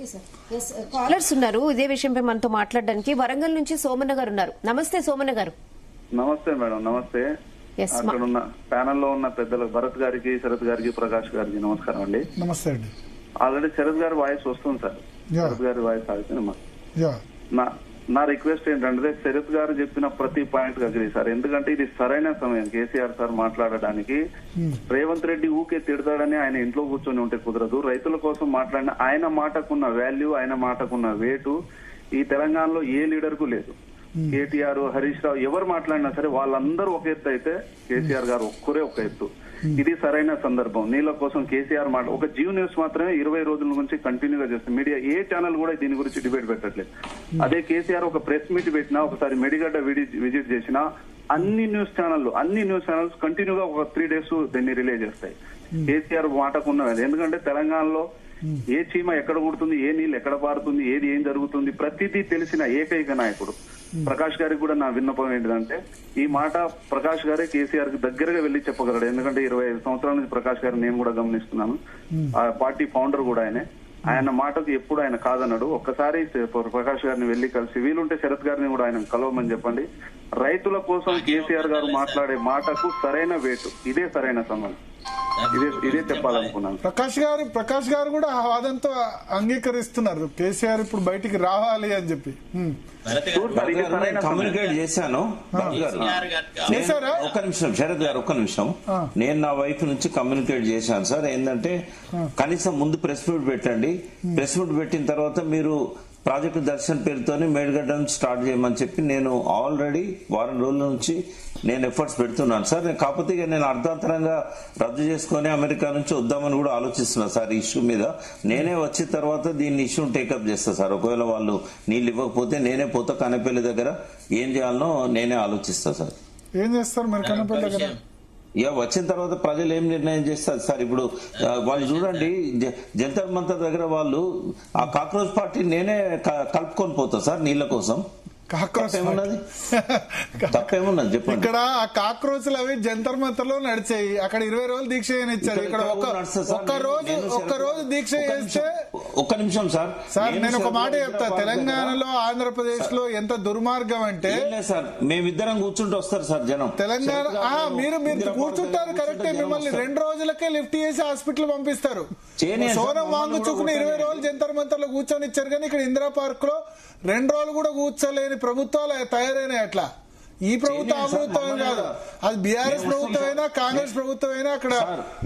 Okay sir. Callers ఉన్నారు ఇదే విషయంపై మనతో మాట్లాడడానికి. వరంగల్ నుంచి సోమన్న గారు ఉన్నారు. నమస్తే సోమన్న గారు. నమస్తే మేడం. నమస్తే. అక్కడ ఉన్న ప్యానెల్ లో ఉన్న పెద్దలకు భరత్ గారికి, శరత్ గారికి, ప్రకాష్ గారికి నమస్కారం అండి. నమస్తే అండి. ఆల్రెడీ శరత్ గారి వాయిస్ వస్తుంది సార్. శరత్ గారి వాయిస్ ఆగితే నా రిక్వెస్ట్ ఏంటంటే శరత్ గారు చెప్పిన ప్రతి పాయింట్ అగ్రీ సార్. ఎందుకంటే ఇది సరైన సమయం కేసీఆర్ సార్ మాట్లాడడానికి. రేవంత్ రెడ్డి ఊకే తిడతాడని ఆయన ఇంట్లో కూర్చొని ఉంటే కుదరదు. రైతుల కోసం మాట్లాడిన ఆయన మాటకున్న వాల్యూ, ఆయన మాటకున్న వేటు ఈ తెలంగాణలో ఏ లీడర్ కు లేదు. కేటీఆర్, హరీష్ రావు ఎవరు మాట్లాడినా సరే వాళ్ళందరూ ఒక ఎత్తు అయితే కేసీఆర్ గారు ఒక్కరే ఒక ఎత్తు. ఇది సరైన సందర్భం. నీళ్ళ కోసం కేసీఆర్ మాట ఒక జియో న్యూస్ మాత్రమే 20 రోజుల నుంచి కంటిన్యూగా చేస్తుంది. మీడియా ఏ ఛానల్ కూడా దీని గురించి డిబేట్ పెట్టట్లేదు. అదే కేసీఆర్ ఒక ప్రెస్ మీట్ పెట్టినా, ఒకసారి మెడిగడ్డ విజిట్ చేసినా అన్ని న్యూస్ ఛానల్స్ కంటిన్యూగా ఒక 3 days దీన్ని రిలే చేస్తాయి. కేసీఆర్ మాటకున్నది. ఎందుకంటే తెలంగాణలో ఏ చీమ ఎక్కడ కుడుతుంది, ఏ నీళ్ళు ఎక్కడ పారుతుంది, ఏం జరుగుతుంది ప్రతిదీ తెలిసిన ఏకైక నాయకుడు. ప్రకాష్ గారికి కూడా నా విన్నపం ఏంటిదంటే ఈ మాట ప్రకాష్ గారే కేసీఆర్ కి దగ్గరగా వెళ్లి చెప్పగలడు. ఎందుకంటే 25 సంవత్సరాల నుంచి ప్రకాష్ గారిని నేను కూడా గమనిస్తున్నాను. ఆ పార్టీ ఫౌండర్ కూడా ఆయన మాటకు ఎప్పుడు ఆయన కాదన్నాడు. ఒక్కసారి ప్రకాష్ గారిని వెళ్లి కలిసి వీలుంటే శరత్ గారిని కూడా ఆయన కలవమని చెప్పండి. రైతుల కోసం కేసీఆర్ గారు మాట్లాడే మాటకు సరైన వేటు ఇదే సరైన సమయం. ఇదే చెప్పాలనుకున్నాను. ప్రకాష్ గారు కూడా వాదంతో అంగీకరిస్తున్నారు కేసీఆర్ ఇప్పుడు బయటికి రావాలి అని చెప్పి. కమ్యూనికేట్ చేశాను. ఒక్క నిమిషం శరత్ గారు, ఒక్క నిమిషం. నేను నా వైపు నుంచి కమ్యూనికేట్ చేశాను సార్. ఏంటంటే కనీసం ముందు ప్రెస్ మీట్ పెట్టండి. ప్రెస్ మీట్ పెట్టిన తర్వాత మీరు ప్రాజెక్టు దర్శన్ పేరుతోనే మేడిగడ్డ నుంచి స్టార్ట్ చేయమని చెప్పి నేను ఆల్రెడీ వారం రోజుల నుంచి నేను ఎఫర్ట్స్ పెడుతున్నాను సార్. కాకపోతే నేను అర్ధాంతరంగా రద్దు చేసుకుని అమెరికా నుంచి వద్దామని కూడా ఆలోచిస్తున్నాను సార్. ఈ ఇష్యూ మీద నేనే వచ్చిన తర్వాత దీన్ని ఇష్యూ టేకప్ చేస్తా సార్. ఒకవేళ వాళ్ళు నీళ్ళు ఇవ్వకపోతే నేనే పోతా కనపల్లి దగ్గర ఏం చేయాలనో నేనే ఆలోచిస్తా సార్. ఏం చేస్తారు మీరు కనపల్లి దగ్గర? వచ్చిన తర్వాత ప్రజలు ఏం నిర్ణయం చేస్తారు సార్. ఇప్పుడు వాళ్ళు చూడండి జంతర్ మంతర్ దగ్గర వాళ్ళు ఆ కాక్రోచ్ పార్టీ నేనే కలుపుకొని పోతా సార్ నీళ్ల కోసం. తప్పేమున్నది చెప్పండి. ఇక్కడ ఆ కాక్రోచ్లు అవి జంతర్ మంతర్ లో నడిచాయి. అక్కడ 20 రోజులు దీక్ష చేయనిచ్చారు. ఇక్కడ ఒక్క రోజు దీక్ష చేస్తే ఒక్క నిమిషం సార్. నేను ఒక మాట చెప్తా. తెలంగాణలో, ఆంధ్రప్రదేశ్ లో ఎంత దుర్మార్గం అంటే సార్ మేమిద్దరం కూర్చుంటూ వస్తారు సార్ జనం. తెలంగాణ మీరు కూర్చుంటారు కరెక్టే. మిమ్మల్ని 2 రోజులకే లిఫ్ట్ చేసి హాస్పిటల్ పంపిస్తారు. సోనం వాంగుచుకుని 20 రోజులు జంతర్ మంతర్ లో కూర్చొని ఇచ్చారు. కానీ ఇక్కడ ఇందిరా పార్క్ లో 2 రోజులు కూడా కూర్చోలేని ప్రభుత్వాలు తయారైనాయి. అట్లా ఈ ప్రభుత్వం ఆ ప్రభుత్వం కాదు. అది బీఆర్ఎస్ ప్రభుత్వం అయినా, కాంగ్రెస్ ప్రభుత్వం అయినా, అక్కడ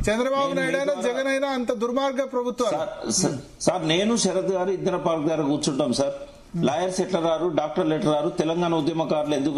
చంద్రబాబు నాయుడు అయినా, జగన్ అయినా అంత దుర్మార్గ ప్రభుత్వం సార్. నేను శరత్ గారు ఇందిరా పార్క్ దగ్గర కూర్చుంటాం సార్. లాయర్స్ ఎట్లా రారు, డాక్టర్లు ఎట్లా రారు, తెలంగాణ ఉద్యమకారులు ఎందుకు